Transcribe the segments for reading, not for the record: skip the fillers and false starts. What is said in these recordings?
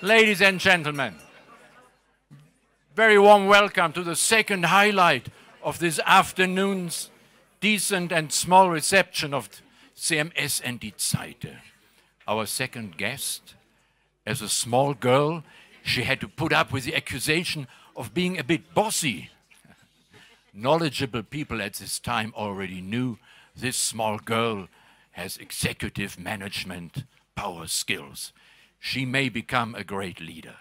Ladies and gentlemen, very warm welcome to the second highlight of this afternoon's decent and small reception of CMS and ZEIT. Our second guest, as a small girl, she had to put up with the accusation of being a bit bossy. Knowledgeable people at this time already knew this small girl has executive management power skills. She may become a great leader.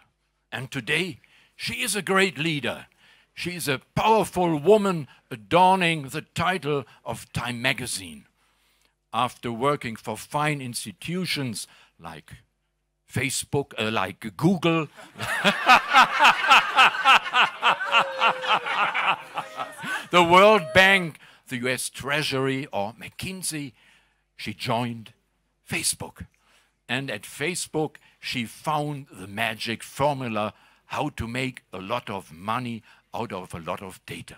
And today, she is a great leader. She is a powerful woman adorning the title of Time magazine. After working for fine institutions like Facebook, like Google, the World Bank, the US Treasury, or McKinsey, she joined Facebook. And at Facebook, she found the magic formula how to make a lot of money out of a lot of data.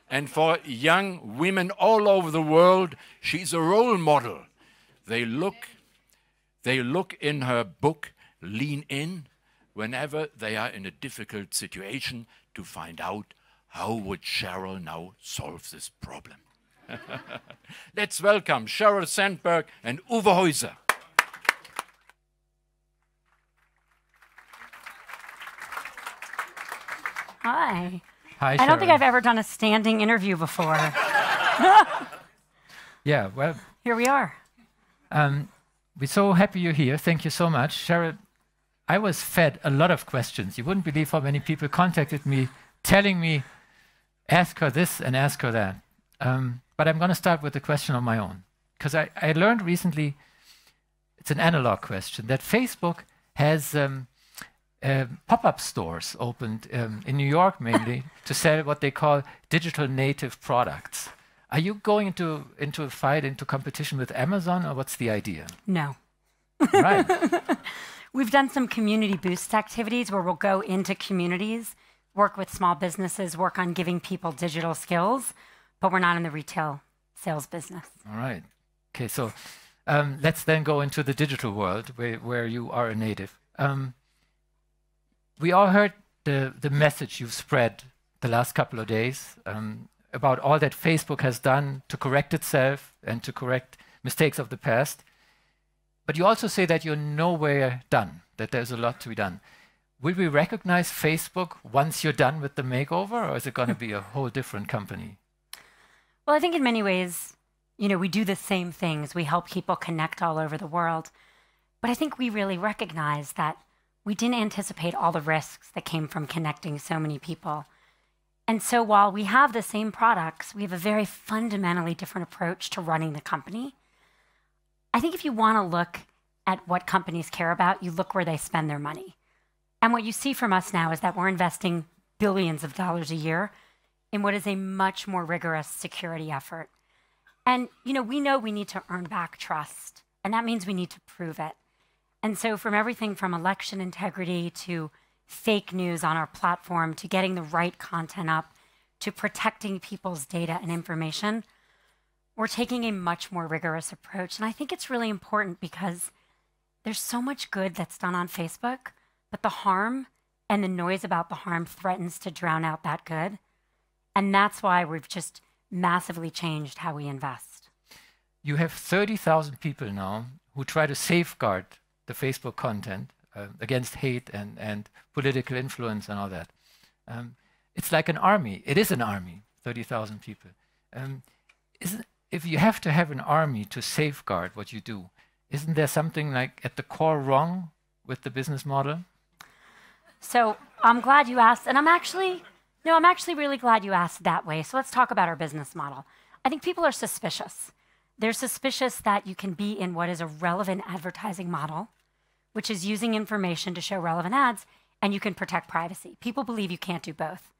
And for young women all over the world, she's a role model. They look in her book, Lean In, whenever they are in a difficult situation to find out how would Sheryl now solve this problem. Let's welcome Sheryl Sandberg and Uwe Häuser. Hi. Hi, I don't think I've ever done a standing interview before. Yeah, well, Here we are. we're so happy you're here. Thank you so much. Sheryl, I was fed a lot of questions. You wouldn't believe how many people contacted me telling me, ask her this and ask her that. But I'm going to start with a question of my own. Because I learned recently, it's an analog question, that Facebook has pop-up stores opened in New York mainly to sell what they call digital native products. Are you going into a fight, into competition with Amazon, or what's the idea? No. Right. We've done some community boost activities where we'll go into communities, work with small businesses, work on giving people digital skills, but we're not in the retail sales business. All right. Okay, so let's then go into the digital world where you are a native. We all heard the message you've spread the last couple of days about all that Facebook has done to correct itself and to correct mistakes of the past. But you also say that you're nowhere done, that there's a lot to be done. Will we recognize Facebook once you're done with the makeover, or is it going to be a whole different company? Well, I think in many ways, we do the same things. We help people connect all over the world. But I think we really recognize that we didn't anticipate all the risks that came from connecting so many people. And so while we have the same products, we have a very fundamentally different approach to running the company. I think if you want to look at what companies care about, you look where they spend their money. And what you see from us now is that we're investing billions of dollars a year in what is a much more rigorous security effort. And we know we need to earn back trust, and that means we need to prove it. And so from everything from election integrity to fake news on our platform, to getting the right content up, to protecting people's data and information, we're taking a much more rigorous approach. And I think it's really important because there's so much good that's done on Facebook, but the harm and the noise about the harm threatens to drown out that good. And that's why we've just massively changed how we invest. You have 30,000 people now who try to safeguard the Facebook content against hate and political influence and all that. It's like an army. It is an army, 30,000 people. If you have to have an army to safeguard what you do, isn't there something like at the core wrong with the business model? So I'm glad you asked, and I'm actually really glad you asked that way. So let's talk about our business model. I think people are suspicious. They're suspicious that you can be in what is a relevant advertising model, which is using information to show relevant ads, and you can protect privacy. People believe you can't do both.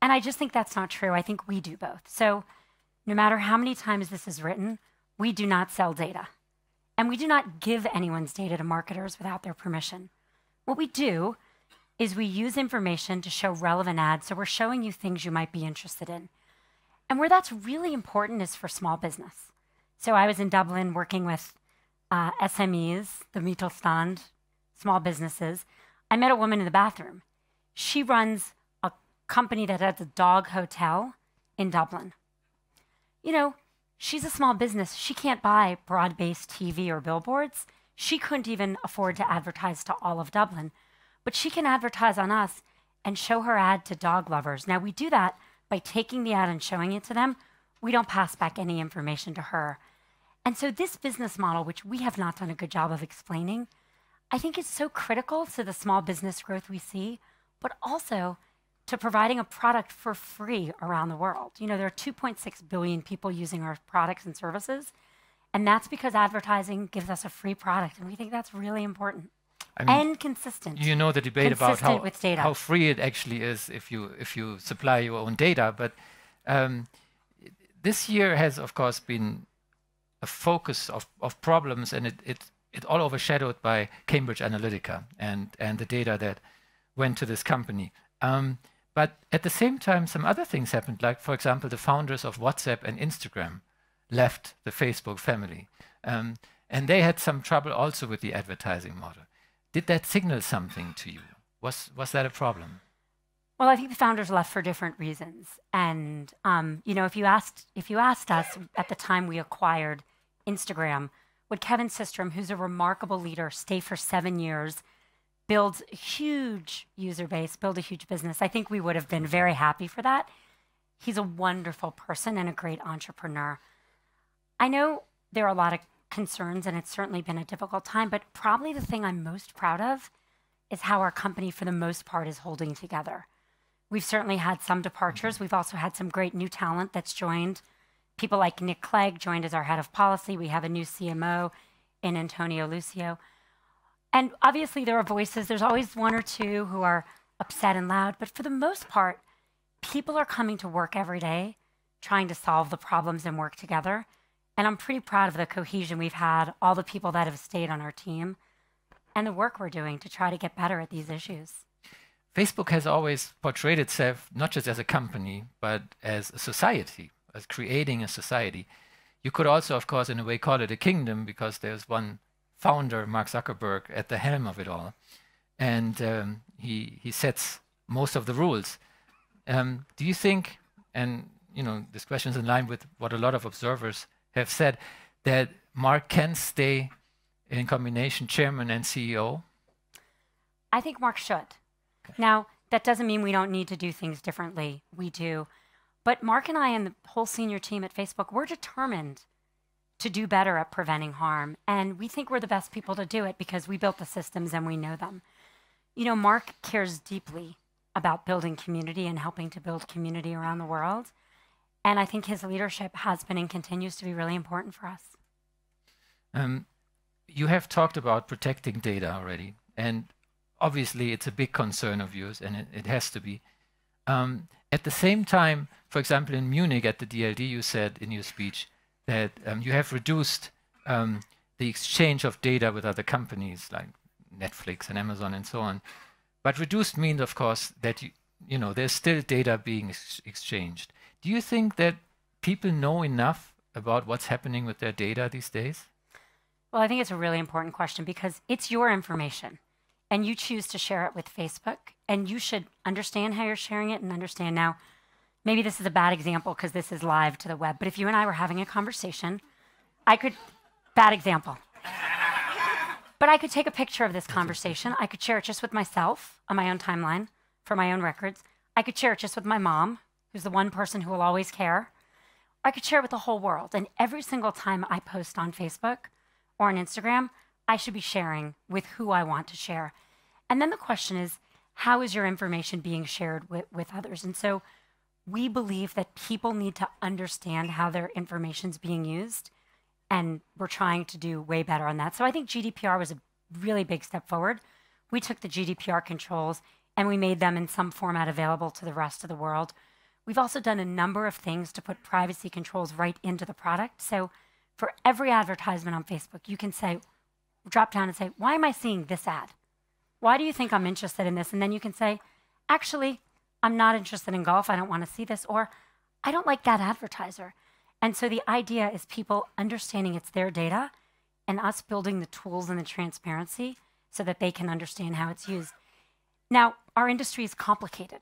And I just think that's not true. I think we do both. So no matter how many times this is written, we do not sell data. And we do not give anyone's data to marketers without their permission. What we do is we use information to show relevant ads, so we're showing you things you might be interested in. And where that's really important is for small business. So I was in Dublin working with SMEs, the Mittelstand, small businesses. I met a woman in the bathroom. She runs a company that has a dog hotel in Dublin. You know, she's a small business. She can't buy broad-based TV or billboards. She couldn't even afford to advertise to all of Dublin. But she can advertise on us and show her ad to dog lovers. Now, we do that by taking the ad and showing it to them. We don't pass back any information to her. And so this business model, which we have not done a good job of explaining, I think is so critical to the small business growth we see, but also to providing a product for free around the world. You know, there are 2.6 billion people using our products and services, and that's because advertising gives us a free product, and we think that's really important. I mean, and consistent. You know the debate about how free it actually is if you supply your own data, but this year has, of course, been a focus of problems, and it all overshadowed by Cambridge Analytica and the data that went to this company. But at the same time, some other things happened, like, for example, the founders of WhatsApp and Instagram left the Facebook family. And they had some trouble also with the advertising model. Did that signal something to you? Was that a problem? Well, I think the founders left for different reasons. And you know, if you asked us at the time we acquired Instagram, would Kevin Systrom, who's a remarkable leader, stay for 7 years, build a huge user base, build a huge business? I think we would have been very happy for that. He's a wonderful person and a great entrepreneur. I know there are a lot of concerns, and it's certainly been a difficult time, but probably the thing I'm most proud of is how our company, for the most part, is holding together. We've certainly had some departures. We've also had some great new talent that's joined. People like Nick Clegg joined as our head of policy. We have a new CMO in Antonio Lucio. And obviously there are voices. There's always one or two who are upset and loud, but for the most part, people are coming to work every day trying to solve the problems and work together. And I'm pretty proud of the cohesion we've had, all the people that have stayed on our team, and the work we're doing to try to get better at these issues. Facebook has always portrayed itself not just as a company, but as a society, as creating a society. You could also, of course, in a way call it a kingdom, because there's one founder, Mark Zuckerberg, at the helm of it all. And he sets most of the rules. Do you think, and you know, this question is in line with what a lot of observers have said, that Mark can stay in combination chairman and CEO? I think Mark should. Okay. Now, that doesn't mean we don't need to do things differently. We do. But Mark and I and the whole senior team at Facebook, we're determined to do better at preventing harm. And we think we're the best people to do it because we built the systems and we know them. You know, Mark cares deeply about building community and helping to build community around the world. And I think his leadership has been and continues to be really important for us. You have talked about protecting data already. And obviously, it's a big concern of yours, and it has to be. At the same time, for example, in Munich at the DLD, you said in your speech that you have reduced the exchange of data with other companies like Netflix and Amazon and so on. But reduced means, of course, that you know there's still data being exchanged. Do you think that people know enough about what's happening with their data these days? Well, I think it's a really important question because it's your information. And you choose to share it with Facebook, and you should understand how you're sharing it and understand now, maybe this is a bad example because this is live to the web, but if you and I were having a conversation, bad example. But I could take a picture of this conversation. I could share it just with myself on my own timeline for my own records. I could share it just with my mom, who's the one person who will always care. I could share it with the whole world. And every single time I post on Facebook or on Instagram, I should be sharing with who I want to share. And then the question is, how is your information being shared with others? And so we believe that people need to understand how their information is being used, and we're trying to do way better on that. So I think GDPR was a really big step forward. We took the GDPR controls and we made them in some format available to the rest of the world. We've also done a number of things to put privacy controls right into the product. So for every advertisement on Facebook, you can say, drop down and say, why am I seeing this ad? Why do you think I'm interested in this? And then you can say, actually, I'm not interested in golf. I don't want to see this. Or I don't like that advertiser. And so the idea is people understanding it's their data and us building the tools and the transparency so that they can understand how it's used. Now, our industry is complicated,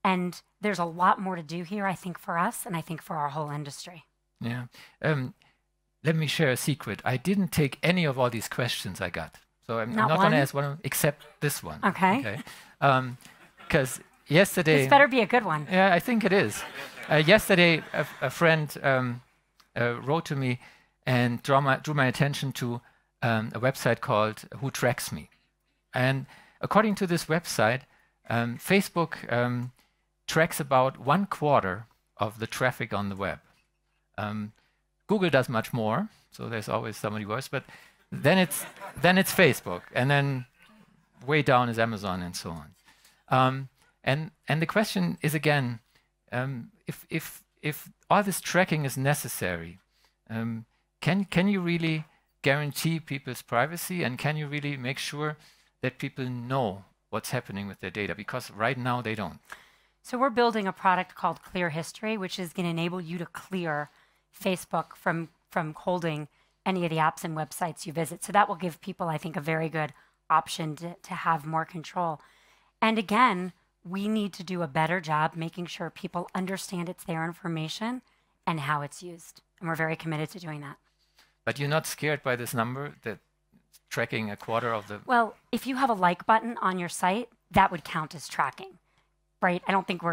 and there's a lot more to do here, I think, for us, and I think for our whole industry. Yeah. Let me share a secret. I didn't take any of all these questions I got. So I'm not going to ask one, except this one. Okay. Because yesterday... This better be a good one. Yeah, I think it is. Yesterday, a friend wrote to me and drew my attention to a website called Who Tracks Me. And according to this website, Facebook tracks about 1/4 of the traffic on the web. Google does much more, so there's always somebody worse, but then it's Facebook, and then way down is Amazon and so on. And the question is again, if all this tracking is necessary, can you really guarantee people's privacy, and can you really make sure that people know what's happening with their data? Because right now they don't. So we're building a product called Clear History, which is going to enable you to clear Facebook from holding any of the apps and websites you visit. So that will give people, I think, a very good option to have more control. And again, we need to do a better job making sure people understand it's their information and how it's used. And we're very committed to doing that. But you're not scared by this number, that tracking 1/4 of the... Well, if you have a like button on your site, that would count as tracking, right? I don't think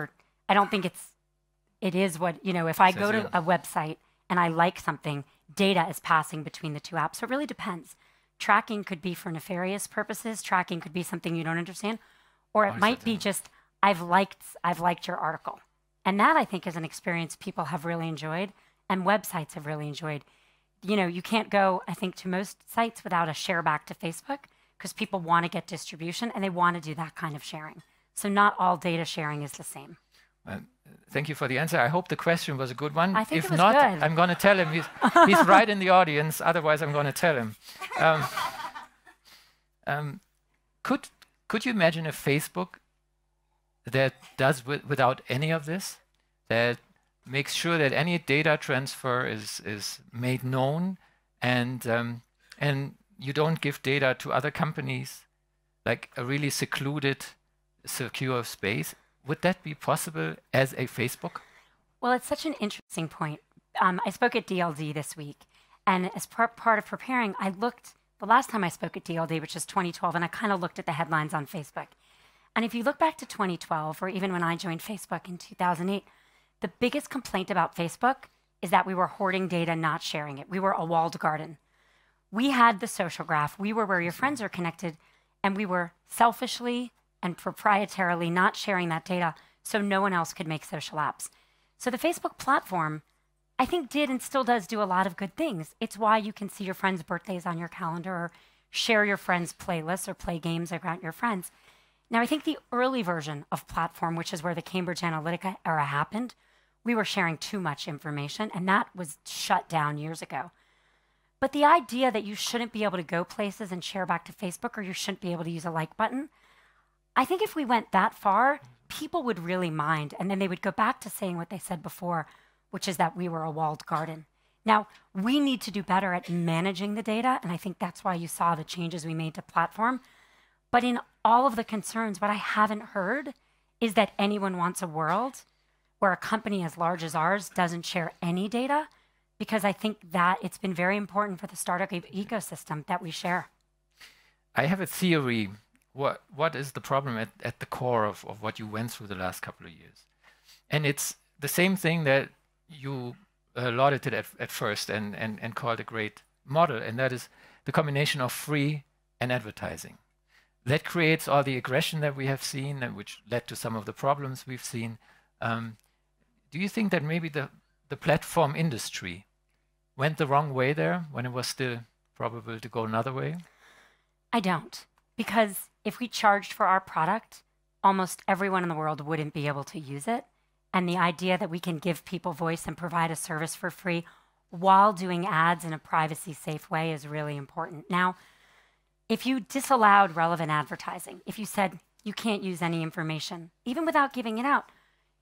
it is what, if I go to a website and I like something, data is passing between the two apps. So it really depends. Tracking could be for nefarious purposes. Tracking could be something you don't understand. Or it might be just, I've liked your article. And that, I think, is an experience people have really enjoyed and websites have really enjoyed. You can't go, I think, to most sites without a share back to Facebook because people want to get distribution and they want to do that kind of sharing. So not all data sharing is the same. Thank you for the answer. I hope the question was a good one. I think if it was not, good. I'm going to tell him. He's right in the audience. Otherwise, I'm going to tell him. Could you imagine a Facebook that does without any of this, that makes sure that any data transfer is made known, and you don't give data to other companies, like a really secluded, secure space? Would that be possible as a Facebook? Well, it's such an interesting point. I spoke at DLD this week, and as part of preparing, I looked, the last time I spoke at DLD, which is 2012, and I kind of looked at the headlines on Facebook. And if you look back to 2012, or even when I joined Facebook in 2008, the biggest complaint about Facebook is that we were hoarding data, not sharing it. We were a walled garden. We had the social graph. We were where your friends are connected, and we were selfishly and proprietarily not sharing that data so no one else could make social apps. So the Facebook platform, I think, did and still does do a lot of good things. It's why you can see your friends' birthdays on your calendar, or share your friends' playlists, or play games around your friends. Now, I think the early version of platform, which is where the Cambridge Analytica era happened, we were sharing too much information, and that was shut down years ago. But the idea that you shouldn't be able to go places and share back to Facebook, or you shouldn't be able to use a like button, I think if we went that far, people would really mind, and then they would go back to saying what they said before, which is that we were a walled garden. Now, we need to do better at managing the data, and I think that's why you saw the changes we made to platform. But in all of the concerns, what I haven't heard is that anyone wants a world where a company as large as ours doesn't share any data, because I think that it's been very important for the startup ecosystem that we share. I have a theory. What is the problem at the core of what you went through the last couple of years? And it's the same thing that you lauded it at first and called a great model, and that is the combination of free and advertising. That creates all the aggression that we have seen, and which led to some of the problems we've seen. Do you think that maybe the platform industry went the wrong way there when it was still probable to go another way? I don't. Because if we charged for our product, almost everyone in the world wouldn't be able to use it. And the idea that we can give people voice and provide a service for free while doing ads in a privacy-safe way is really important. Now, if you disallowed relevant advertising, if you said you can't use any information, even without giving it out,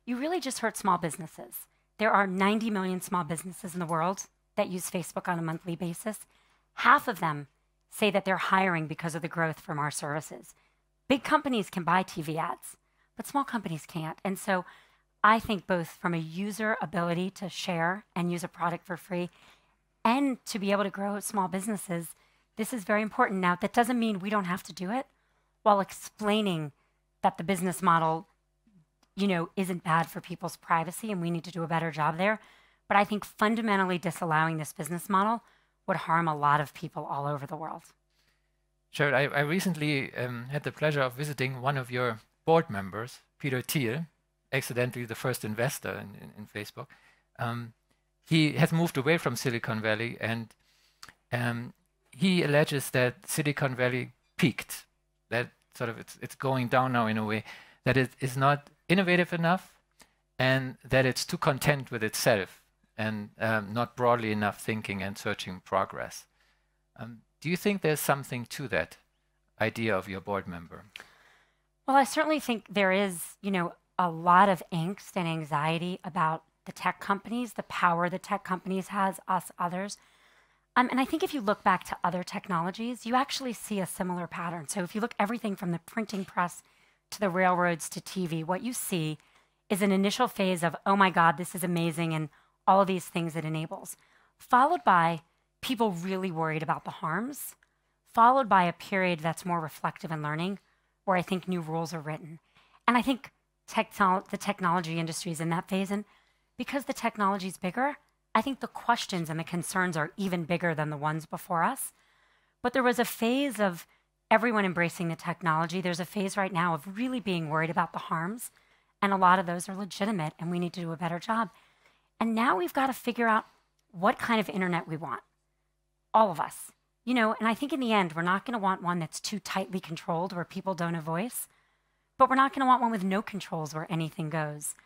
you really just hurt small businesses. There are 90 million small businesses in the world that use Facebook on a monthly basis. Half of them say that they're hiring because of the growth from our services. Big companies can buy TV ads, but small companies can't. And so I think both from a user ability to share and use a product for free and to be able to grow small businesses, this is very important. Now, that doesn't mean we don't have to do it while explaining that the business model, isn't bad for people's privacy and we need to do a better job there. But I think fundamentally disallowing this business model would harm a lot of people all over the world. Sheryl, I recently had the pleasure of visiting one of your board members, Peter Thiel, accidentally the first investor in Facebook. He has moved away from Silicon Valley, and he alleges that Silicon Valley peaked, that sort of it's going down now in a way, that it is not innovative enough, and that it's too content with itself and not broadly enough thinking and searching progress. Do you think there's something to that idea of your board member? Well, I certainly think there is, a lot of angst and anxiety about the tech companies, the power the tech companies has, us, others. And I think if you look back to other technologies, you actually see a similar pattern. So if you look everything from the printing press to the railroads to TV, what you see is an initial phase of, oh my God, this is amazing, and all of these things it enables, followed by people really worried about the harms, followed by a period that's more reflective and learning, where I think new rules are written. And I think the technology industry is in that phase. And because the technology is bigger, I think the questions and the concerns are even bigger than the ones before us. But there was a phase of everyone embracing the technology. There's a phase right now of really being worried about the harms. And a lot of those are legitimate, and we need to do a better job. And now we've got to figure out what kind of internet we want. All of us. And I think in the end, we're not going to want one that's too tightly controlled where people don't have voice, but we're not going to want one with no controls where anything goes.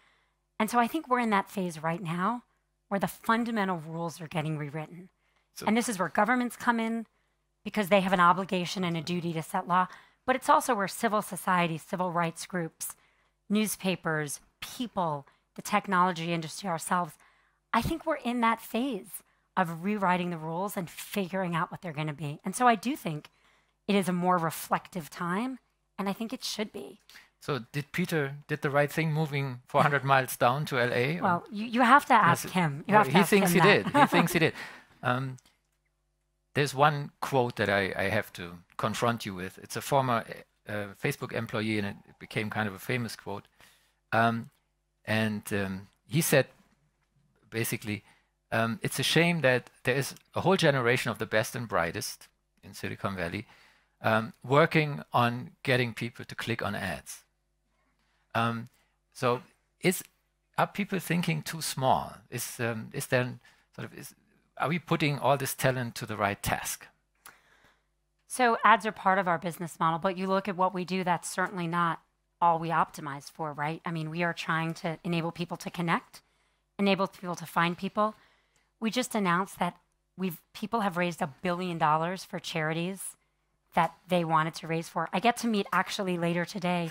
And so I think we're in that phase right now where the fundamental rules are getting rewritten. And this is where governments come in because they have an obligation and a duty to set law, but it's also where civil society, civil rights groups, newspapers, people, the technology industry ourselves, I think we're in that phase of rewriting the rules and figuring out what they're going to be. And so I do think it is a more reflective time, and I think it should be. So did Peter did the right thing moving 400 miles down to LA? Well, you have to ask him. He thinks he did. He thinks he did. There's one quote that I have to confront you with. It's a former Facebook employee, and it became kind of a famous quote. He said, basically, it's a shame that there is a whole generation of the best and brightest in Silicon Valley working on getting people to click on ads. So are people thinking too small? Are we putting all this talent to the right task? So ads are part of our business model, but you look at what we do, that's certainly not all we optimize for, right? I mean, we are trying to enable people to connect, enable people to find people. We just announced that people have raised $1 billion for charities that they wanted to raise for. I get to meet actually later today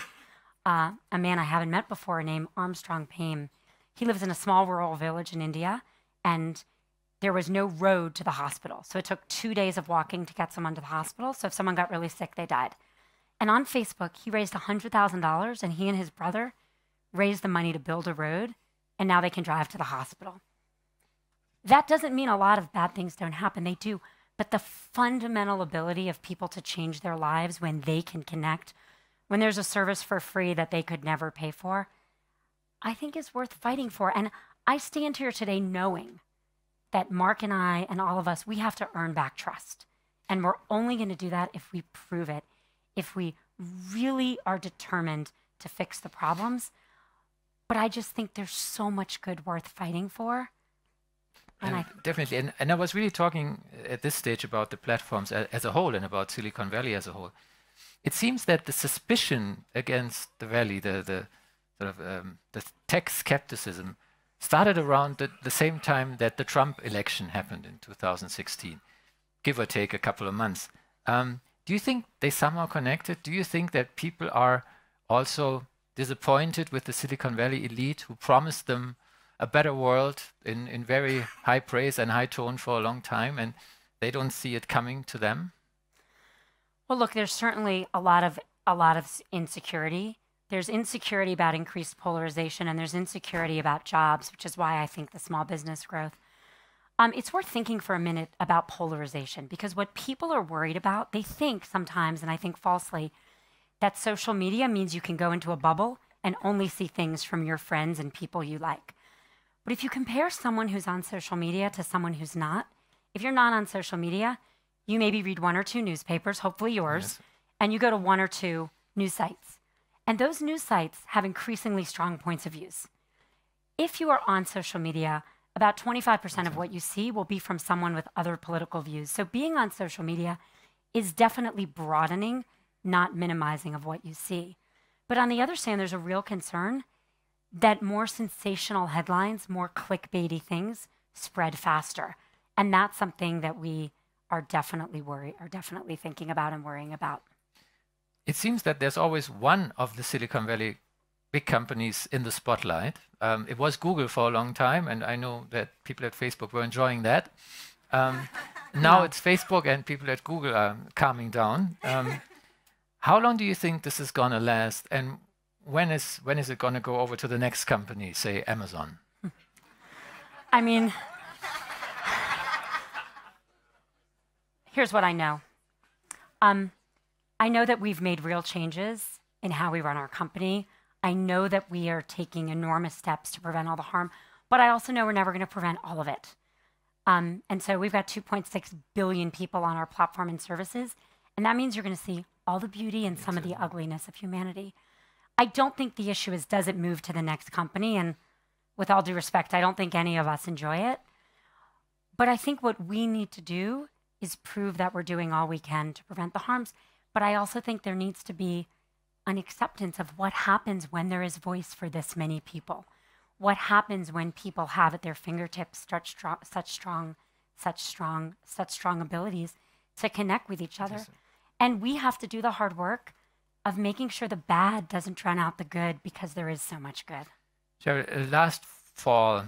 a man I haven't met before named Armstrong Payne. He lives in a small rural village in India, and there was no road to the hospital. So it took 2 days of walking to get someone to the hospital. So if someone got really sick, they died. And on Facebook, he raised $100,000, and he and his brother raised the money to build a road, and now they can drive to the hospital. That doesn't mean a lot of bad things don't happen. They do. But the fundamental ability of people to change their lives when they can connect, when there's a service for free that they could never pay for, I think is worth fighting for. And I stand here today knowing that Mark and I and all of us, we have to earn back trust. And we're only going to do that if we prove it, if we really are determined to fix the problems. But I just think there's so much good worth fighting for. Definitely. And I was really talking at this stage about the platforms as a whole and about Silicon Valley as a whole. It seems that the suspicion against the Valley, the tech skepticism, started around the same time that the Trump election happened in 2016, give or take a couple of months. Do you think they somehow connected? Do you think that people are also disappointed with the Silicon Valley elite who promised them a better world in very high praise and high tone for a long time, and they don't see it coming to them? Well, look, there's certainly a lot of insecurity. There's insecurity about increased polarization, and there's insecurity about jobs, which is why I think the small business growth. It's worth thinking for a minute about polarization, because what people are worried about, they think sometimes, and I think falsely, that social media means you can go into a bubble and only see things from your friends and people you like. But if you compare someone who's on social media to someone who's not, if you're not on social media, you maybe read 1 or 2 newspapers, hopefully yours, yes, and you go to 1 or 2 news sites. And those news sites have increasingly strong points of views. If you are on social media, about 25% of what you see will be from someone with other political views. So being on social media is definitely broadening, not minimizing of what you see. But on the other hand, there's a real concern that more sensational headlines, more clickbaity things spread faster. And that's something that we are definitely thinking about and worrying about. It seems that there's always one of the Silicon Valley big companies in the spotlight. It was Google for a long time, and I know that people at Facebook were enjoying that. Now it's Facebook, and people at Google are calming down. How long do you think this is going to last, and when is it going to go over to the next company, say Amazon? I mean, here's what I know. I know that we've made real changes in how we run our company. I know that we are taking enormous steps to prevent all the harm, but I also know we're never going to prevent all of it. And so we've got 2.6 billion people on our platform and services, and that means you're going to see all the beauty and some of the ugliness of humanity. I don't think the issue is, does it move to the next company? And with all due respect, I don't think any of us enjoy it. But I think what we need to do is prove that we're doing all we can to prevent the harms. But I also think there needs to be an acceptance of what happens when there is voice for this many people. What happens when people have at their fingertips such strong abilities to connect with each other. And we have to do the hard work of making sure the bad doesn't drown out the good, because there is so much good. Sheryl, last fall,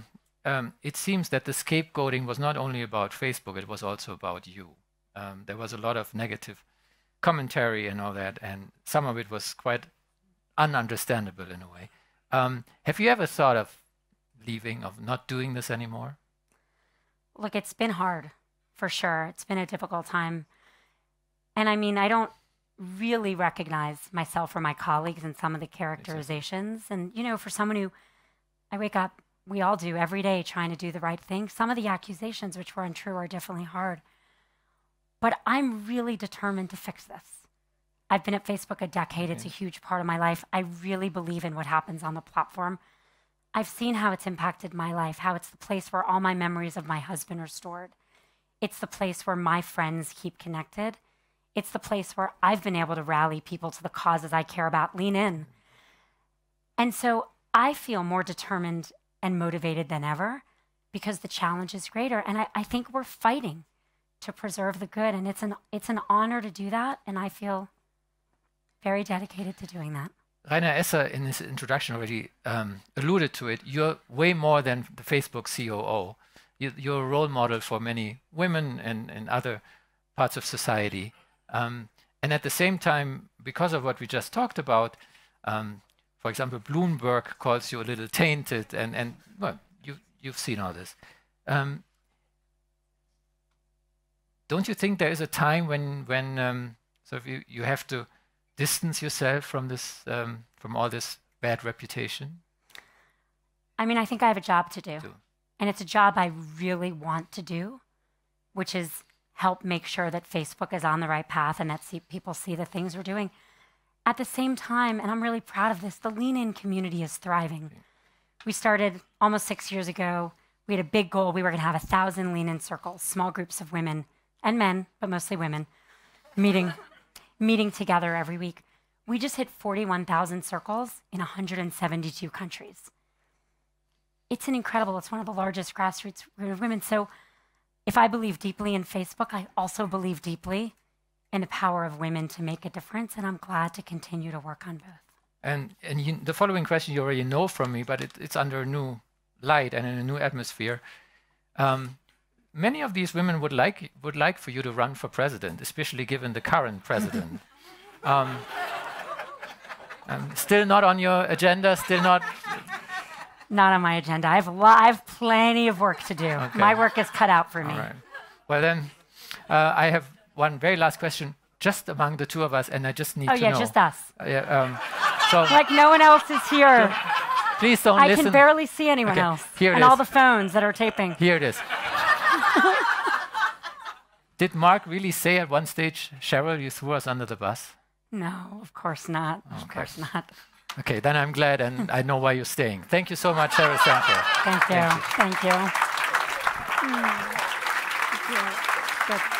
it seems that the scapegoating was not only about Facebook, it was also about you. There was a lot of negative commentary and all that, and some of it was quite ununderstandable in a way. Have you ever thought of leaving, of not doing this anymore? Look, it's been hard, for sure. It's been a difficult time. And I mean, I don't really recognize myself or my colleagues in some of the characterizations. And, you know, for someone who, I wake up, we all do every day trying to do the right thing. Some of the accusations, which were untrue, are definitely hard. But I'm really determined to fix this. I've been at Facebook a decade. It's a huge part of my life. I really believe in what happens on the platform. I've seen how it's impacted my life, how it's the place where all my memories of my husband are stored. It's the place where my friends keep connected. It's the place where I've been able to rally people to the causes I care about, lean in. And so I feel more determined and motivated than ever because the challenge is greater. And I think we're fighting to preserve the good. And it's an honor to do that. And I feel very dedicated to doing that. Rainer Esser, in his introduction already alluded to it. You're way more than the Facebook COO. You're a role model for many women and other parts of society. And at the same time, because of what we just talked about, for example, Bloomberg calls you a little tainted, and well, you've seen all this. Don't you think there is a time when sort of you have to distance yourself from this, from all this bad reputation? I mean, I think I have a job to do. And it's a job I really want to do, which is help make sure that Facebook is on the right path and that people see the things we're doing. At the same time, and I'm really proud of this, the Lean In community is thriving. We started almost 6 years ago. We had a big goal. We were going to have 1,000 Lean In circles, small groups of women and men, but mostly women, meeting together every week. We just hit 41,000 circles in 172 countries. It's it's one of the largest grassroots group of women. So if I believe deeply in Facebook, I also believe deeply in the power of women to make a difference, and I'm glad to continue to work on both. And the following question you already know from me, but it's under a new light and in a new atmosphere. many of these women would like for you to run for president, especially given the current president. Still not on your agenda, still not... Not on my agenda. I have plenty of work to do. Okay. My work is cut out for me. All right. Well then, I have one very last question, just among the two of us, and I just need to know. Oh yeah, just us. So like no one else is here. Please don't listen. I can barely see anyone else. Here it and is. all the phones that are taping. Here it is. Did Mark really say at one stage, Sheryl, you threw us under the bus? No, of course not. Of course not. Okay, then I'm glad, and I know why you're staying. Thank you so much, Sheryl Sandberg. Thank you. Thank you. Good.